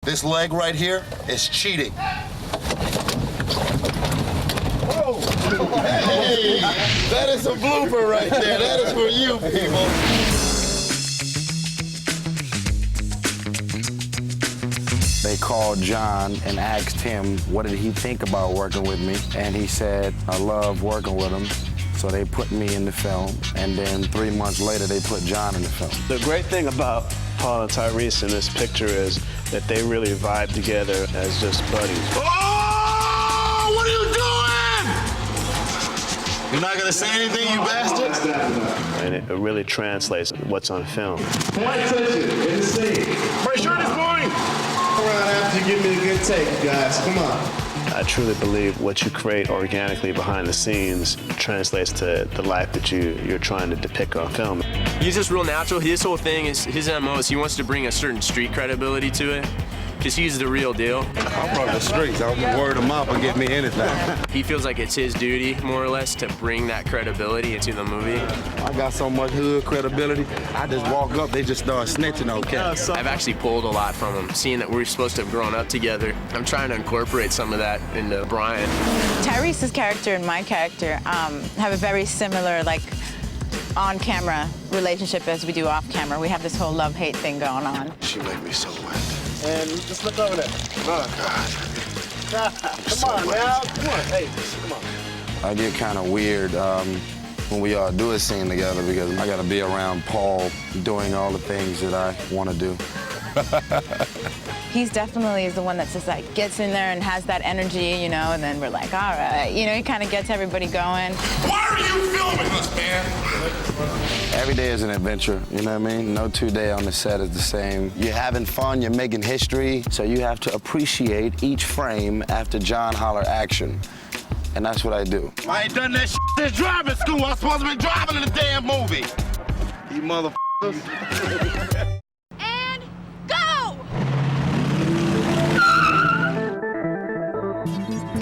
This leg right here is cheating. Whoa! Hey, that is a blooper right there. That is for you, people. They called John and asked him what did he think about working with me, and he said, I love working with him. So they put me in the film, and then 3 months later, they put John in the film. The great thing about Paul and Tyrese in this picture is that they really vibe together as just buddies. Oh, what are you doing? You're not gonna say anything, you bastards? And it really translates what's on film. Point attention in the scene. My shirt is blowing! Around after you give me a good take, guys. Come on. I truly believe what you create organically behind the scenes translates to the life that you're trying to depict on film. He's just real natural. His whole thing is, his MO is he wants to bring a certain street credibility to it, because he's the real deal. I'm from the streets. I'm word of mouth and get me anything. He feels like it's his duty, more or less, to bring that credibility into the movie. I got so much hood credibility, I just walk up, they just start snitching on cats. I've actually pulled a lot from him, seeing that we're supposed to have grown up together. I'm trying to incorporate some of that into Brian. Tyrese's character and my character have a very similar, like, on-camera relationship as we do off-camera. We have this whole love-hate thing going on. She make me so wet. And just look over there. Oh, God. Come on, now. Come on. Hey, come on. I get kind of weird when we all do a scene together because I got to be around Paul doing all the things that I want to do. He's definitely is the one that just, like, gets in there and has that energy, you know, and then we're like, all right. You know, he kind of gets everybody going. Why are you filming us, man? Every day is an adventure, you know what I mean? No 2 day on the set is the same. You're having fun, you're making history, so you have to appreciate each frame after John holler action. And that's what I do. I ain't done that shit since driving school. I'm supposed to be driving in the damn movie. You motherfuckers. And go!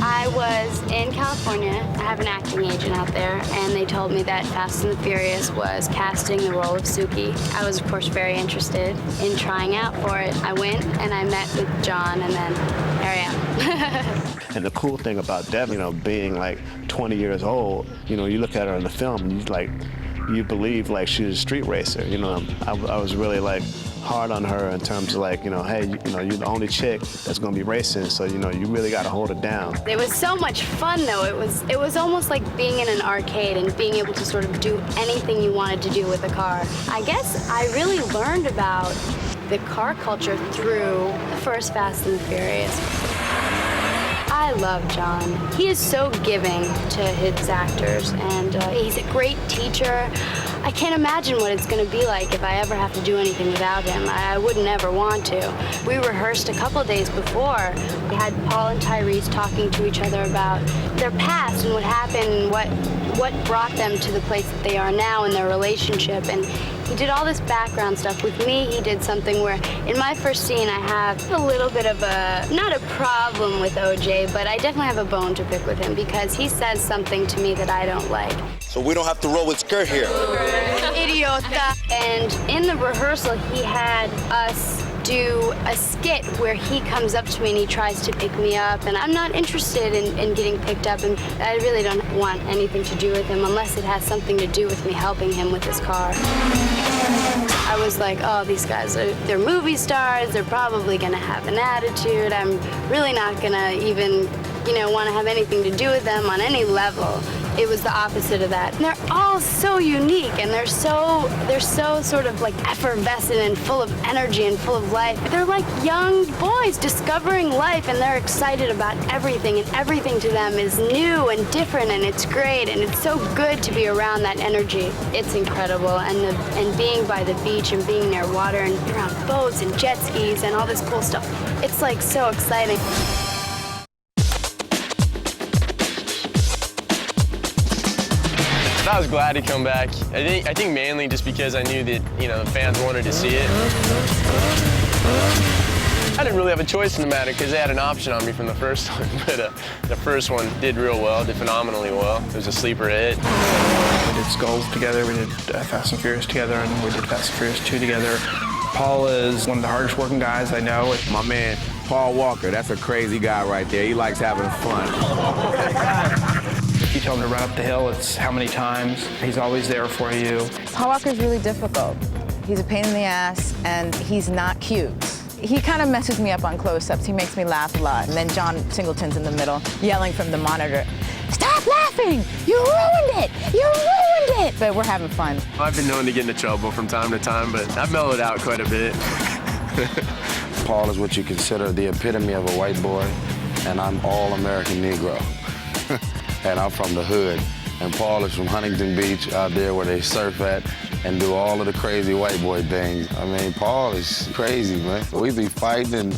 I was in California. I have an acting agent out there, and they told me that Fast and the Furious was casting the role of Suki. I was, of course, very interested in trying out for it. I went and I met with John, and then here I am. And the cool thing about Deb, you know, being like 20 years old, you know, you look at her in the film, and you believe like she's a street racer. You know, I was really like hard on her in terms of like, you know, hey, you know, you're the only chick that's gonna be racing, so you know, you really gotta hold it down. It was so much fun though. It was almost like being in an arcade and being able to sort of do anything you wanted to do with a car. I guess I really learned about the car culture through the first Fast and the Furious. I love John. He is so giving to his actors, and he's a great teacher. I can't imagine what it's gonna be like if I ever have to do anything without him. I wouldn't ever want to. We rehearsed a couple days before. We had Paul and Tyrese talking to each other about their past and what happened and what brought them to the place that they are now in their relationship. And he did all this background stuff. With me, he did something where in my first scene, I have a little bit of not a problem with OJ, but I definitely have a bone to pick with him because he says something to me that I don't like. So we don't have to roll with skirt here. Idiota. And in the rehearsal, he had us do a skit where he comes up to me and he tries to pick me up, and I'm not interested in getting picked up, and I really don't want anything to do with him unless it has something to do with me helping him with his car. I was like, oh, these guys, they're movie stars, they're probably gonna have an attitude, I'm really not gonna even, you know, wanna have anything to do with them on any level. It was the opposite of that. And they're all so unique, and they're so sort of like effervescent and full of energy and full of life. They're like young boys discovering life, and they're excited about everything, and everything to them is new and different, and it's great, and it's so good to be around that energy. It's incredible, and being by the beach and being near water and around boats and jet skis and all this cool stuff, it's like so exciting. I was glad to come back. I think mainly just because I knew that, you know, the fans wanted to see it. I didn't really have a choice in the matter because they had an option on me from the first one, but the first one did real well, did phenomenally well. It was a sleeper hit. We did Skulls together, we did Fast and Furious together, and we did Fast and Furious 2 together. Paul is one of the hardest working guys I know. My man Paul Walker, that's a crazy guy right there. He likes having fun. If you tell him to run up the hill, it's how many times. He's always there for you. Paul Walker's really difficult. He's a pain in the ass, and he's not cute. He kind of messes me up on close-ups. He makes me laugh a lot. And then John Singleton's in the middle, yelling from the monitor, "Stop laughing! You ruined it! You ruined it!" But we're having fun. I've been known to get into trouble from time to time, but I've mellowed out quite a bit. Paul is what you consider the epitome of a white boy, and I'm all-American Negro. And I'm from the hood. And Paul is from Huntington Beach, out there where they surf at and do all of the crazy white boy things. I mean, Paul is crazy, man. We be fighting and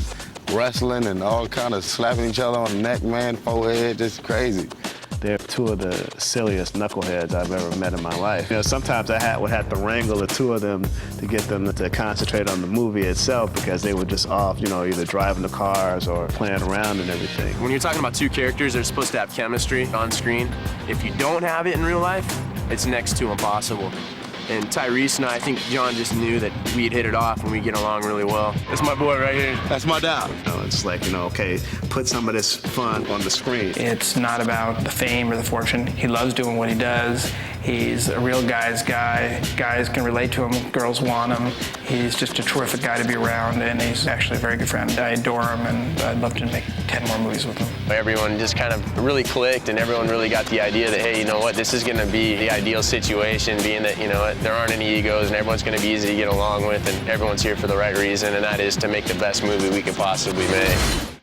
wrestling and all kind of slapping each other on the neck, man, forehead, just crazy. They're two of the silliest knuckleheads I've ever met in my life. You know, sometimes I would have to wrangle the two of them to get them to concentrate on the movie itself because they were just off, you know, either driving the cars or playing around and everything. When you're talking about two characters, they're supposed to have chemistry on screen. If you don't have it in real life, it's next to impossible. And Tyrese and I think John just knew that we'd hit it off and we get along really well. That's my boy right here. That's my dad. You know, it's like, you know, okay, put some of this fun on the screen. It's not about the fame or the fortune. He loves doing what he does. He's a real guy's guy. Guys can relate to him. Girls want him. He's just a terrific guy to be around, and he's actually a very good friend. I adore him, and I'd love to make 10 more movies with him. Everyone just kind of really clicked, and everyone really got the idea that, hey, you know what, this is going to be the ideal situation, being that, you know, there aren't any egos, and everyone's going to be easy to get along with, and everyone's here for the right reason, and that is to make the best movie we could possibly make.